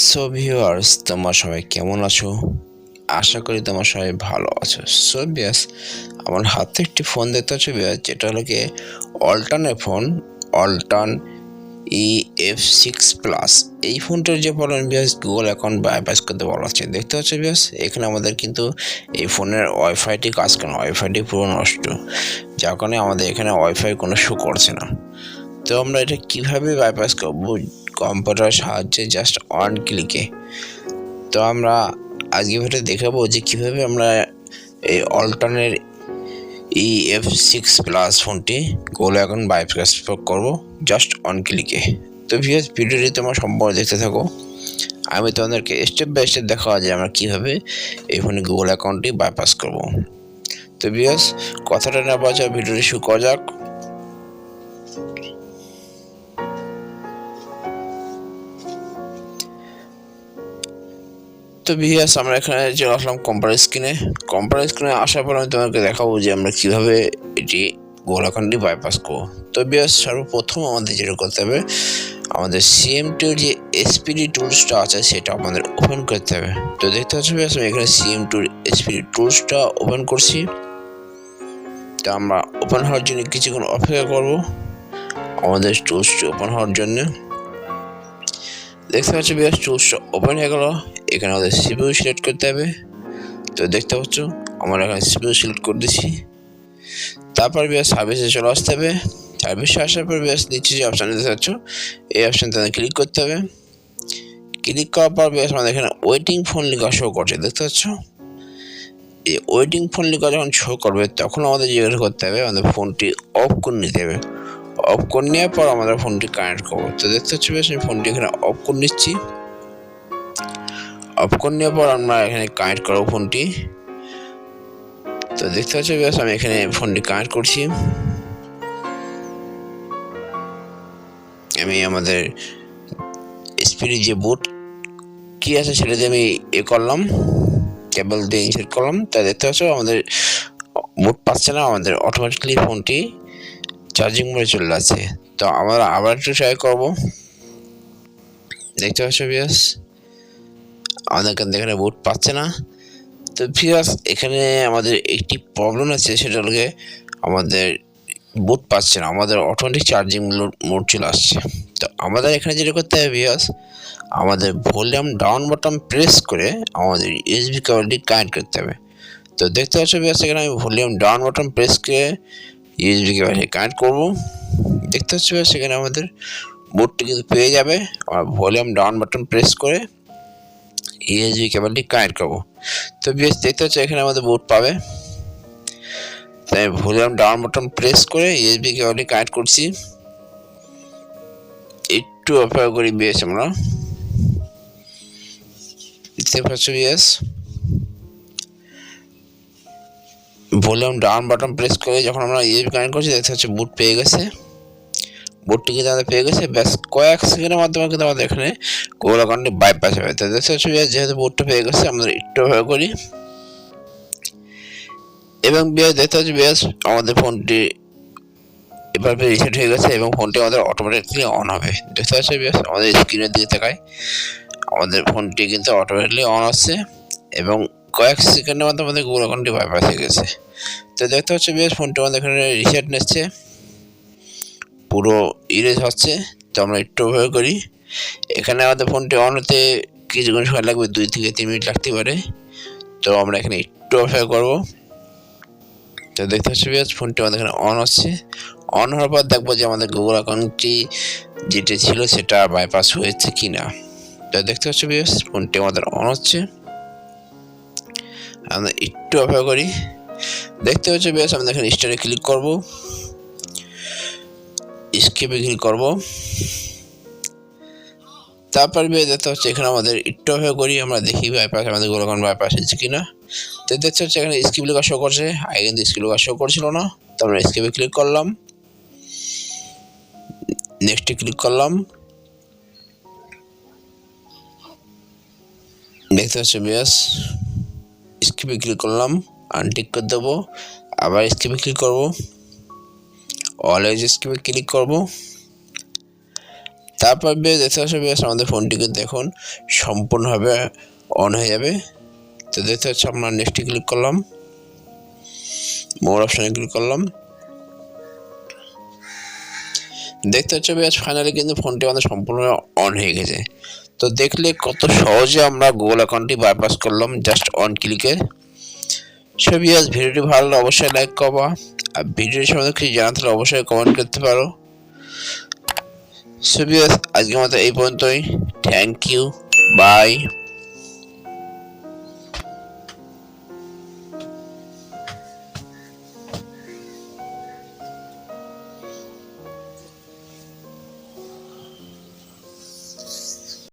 So viewers, তোমরা সবাই কেমন আছো? আশা করি তোমরা সবাই ভালো আছো। সো ভিউয়ার্স, আমার হাতে একটি ফোন দেখতে পাচ্ছ ভিউয়ার্স, যেটা হলো কি ওয়ালটনের ফোন, ওয়ালটন EF6 প্লাস। এই ফোনটার যে problem viewers, Google account bypass করতে বলা হচ্ছে। দেখতে পাচ্ছ ভিউয়ার্স, এখানে আমাদের কিন্তু এই ফোনের ওয়াইফাইটি কাজ করে না, ওয়াইফাইটি পুরো নষ্ট, যার কারণে আমাদের এখানে ওয়াইফাই কোনো শো করছে না। তো আমরা এটা কিভাবে বাইপাস করব? কম্পিউটারের সাহায্যে জাস্ট ওয়ান ক্লিকে। তো আমরা আজকে ভিডিও দেখাবো যে কিভাবে আমরা এই ওয়ালটনের EF6 প্লাস ফোনটি গুগল অ্যাকাউন্ট বাইপাস করব জাস্ট ওয়ান ক্লিকে। তো ভিউয়ার্স, ভিডিওটি তোমরা সম্পূর্ণ দেখতে থাকো। আমি তোমাদেরকে স্টেপ বাই স্টেপ দেখাবো যে আমরা কিভাবে এই ফোনে গুগল অ্যাকাউন্টটি বাইপাস করব। তো ভিউয়ার্স, কথাটা না বলা, ভিডিওটি শুরু করা যাক। তো ভিউয়ার্স, আমরা এখানে চলে আসলাম কম্পিউটার স্ক্রিনে আসার পর আমি তোমাকে দেখাবো যে আমরা কিভাবে এটি গুগল অ্যাকাউন্টটি বাইপাস করবো। তো ভিউয়ার্স, সর্বপ্রথম আমাদের যেটা করতে হবে, আমাদের CM2 যে SPD টুলসটা আছে সেটা আমাদের ওপেন করতে হবে। তো দেখতে পাচ্ছ ভিউয়ার্স, আমি এখানে CM2 SPD টুলসটা ওপেন করছি। তো আমরা ওপেন হওয়ার জন্য কিছুক্ষণ অপেক্ষা করব আমাদের টুলসটি ওপেন হওয়ার জন্য। দেখতে পাচ্ছ ভিউয়ার্স, টুলসটা ওপেন হয়ে গেল। এখানে আমাদের CPU সিলেক্ট করতে হবে। তো দেখতে পাচ্ছ আমরা এখানে CPU সিলেক্ট করে দিচ্ছি। তারপর ভিউয়ার্স সার্ভিসে চলে আসতে হবে। সার্ভিসে আসার পর ভিউয়ার্স নিচে যে অপশান দেখতে পাচ্ছ, এই অপশানটাতে ক্লিক করতে হবে। ক্লিক করার পর ভিউয়ার্স আমাদের এখানে ওয়েটিং ফোন লেখা শো করছে, দেখতে পাচ্ছ। এই ওয়েটিং ফোন লেখা যখন শো করবে তখন আমাদের যেটা করতে হবে, আমাদের ফোনটি অফ করে নিতে হবে। অফ করে নেওয়ার পর আমাদের ফোনটি কানেক্ট করবো। তো দেখতে পাচ্ছ ভিউয়ার্স, আমি ফোনটি এখানে অফ করে নিচ্ছি। অফ করে নেওয়ার পর আমরা এখানে কানেক্ট করবো ফোনটি। তো দেখতে পাচ্ছ ভিউয়ার্স, আমি এখানে ফোনটি কানেক্ট করছি। আমি আমাদের SPD যে বুট কি আছে সেটা দিয়ে আমি করলাম, কেবল দিয়ে ইনসার্ট করলাম। তাই দেখতে পাচ্ছ আমাদের বুট পাচ্ছে না, আমাদের অটোমেটিকলি ফোনটি চার্জিং মোডে চলে যাচ্ছে। তো আমরা আবার একটু ট্রাই করবো। দেখতে পাচ্ছ ভিউয়ার্স, আমাদের এখানে বুট পাচ্ছে না। তো ভিউয়ার্স, এখানে আমাদের একটি প্রবলেম আছে, সেটা হলো আমাদের বুট পাচ্ছে না, আমাদের অটোমেটিক চার্জিং মোড চলে আসছে। তো আমাদের এখানে যেটা করতে হবে ভিউয়ার্স, আমাদের ভলিউম ডাউন বাটন প্রেস করে আমাদের USB কেবলটি কানেক্ট করতে হবে। তো দেখতে পাচ্ছ ভিউয়ার্স, এখানে আমি ভলিউম ডাউন বাটন প্রেস করে USB কেবলটি কানেক্ট করব। দেখতে পাচ্ছ ভিউয়ার্স, এখানে আমাদের বুটটি কিন্তু পেয়ে যাবে। আমরা ভলিউম ডাউন বাটন প্রেস করে USB কেবলটি কানেক্ট করব। তো ভিউয়ার্স, দেখতে পাচ্ছ এখানে আমাদের বুট পাবে। তাই ভলিউম ডাউন বাটন প্রেস করে USB কেবলটি কানেক্ট করছি। একটু অপেক্ষা করি ভিউয়ার্স, আমরা দেখতে পাচ্ছ viewers, volume down button press করে যখন আমরা USB কানেক্ট করছি, দেখতে পাচ্ছ বুট পেয়ে গেছে। বুটটি কিন্তু আমাদের পেয়ে গেছে। ব্যাস কয়েক সেকেন্ডের মাধ্যমে কিন্তু আমাদের এখানে গুগল অ্যাকাউন্টটি বাইপাস হবে। তো দেখতে পাচ্ছ ভিউয়ার্স, যেহেতু বুটটা পেয়ে গেছে, আমরা একটু অপেক্ষা করি। এবং ভিউয়ার্স, দেখতে পাচ্ছ ভিউয়ার্স, আমাদের ফোনটি এভাবে রিসেট হয়ে গেছে এবং ফোনটি আমাদের অটোমেটিকলি অন হবে। দেখতে পাচ্ছ ভিউয়ার্স, আমাদের স্ক্রিনের দিকে তাকাই, আমাদের ফোনটি কিন্তু অটোমেটিকলি অন আসছে এবং কয়েক সেকেন্ডের মধ্যে আমাদের গুগল অ্যাকাউন্টটি বাইপাস হয়ে গেছে। তো দেখতে পাচ্ছ ভিউয়ার্স, ফোনটি আমাদের এখানে রিসেট নিচ্ছে, পুরো ইরেজ হচ্ছে। তো আমরা একটু অপেক্ষা করি। এখানে আমাদের ফোনটি অন হতে কিছুক্ষণ সময় লাগবে, 2 থেকে 3 মিনিট লাগতে পারে। তো আমরা এখানে একটু অপেক্ষা করবো। তো দেখতে পাচ্ছি ভিউয়ার্স, ফোনটি আমাদের এখানে অন হচ্ছে। অন হওয়ার পর দেখবো যে আমাদের গুগল অ্যাকাউন্টটি যেটা ছিল সেটা বাইপাস হয়েছে কিনা। তো দেখতে পাচ্ছি ভিউয়ার্স, ফোনটি আমাদের অন হচ্ছে। আমরা একটু অপেক্ষা করি। দেখতে পাচ্ছি ভিউয়ার্স, আমরা এখানে স্টারে ক্লিক করব, স্কিপে ক্লিক করব। তারপর দেখতে হচ্ছে এখানে আমাদের একটু অপেক্ষা করি, আমরা দেখি বাইপাস, আমাদের গুগল অ্যাকাউন্ট বাইপাস হয়েছে কিনা। তো দেখতে হচ্ছে এখানে স্কিপ লেখা শো করছে, আগে কিন্তু স্কিপ লেখা শো করছিল না। তো আমরা স্কিপে ক্লিক করলাম, নেক্সটে ক্লিক করলাম। দেখতে হচ্ছে ভিউয়ার্স, স্কিপে ক্লিক করলাম, আনটিক করে দেবো, আবার স্কিপে ক্লিক করব, অলওয়েজ স্কিপে ক্লিক করব। তারপর দেখতে পাচ্ছ আমাদের ফোনটি কিন্তু এখন সম্পূর্ণভাবে অন হয়ে যাবে। তো দেখতে পাচ্ছ আমরা নেক্সটে ক্লিক করলাম, মোর অপশনে ক্লিক করলাম। দেখতে পাচ্ছ ফাইনালি কিন্তু ফোনটি আমাদের সম্পূর্ণ অন হয়ে গেছে। তো দেখলে কত সহজে আমরা গুগল অ্যাকাউন্টটি বাইপাস করলাম জাস্ট অন ক্লিকে। সো ভিউয়ার্স, ভিডিওটি ভালো লাগলে অবশ্যই লাইক করবা, আর ভিডিওর সম্বন্ধে কিছু জানাতে হলে অবশ্যই কমেন্ট করতে পারো। সো ভিউয়ার্স, আজকের মতো এই পর্যন্তই। Thank you, by.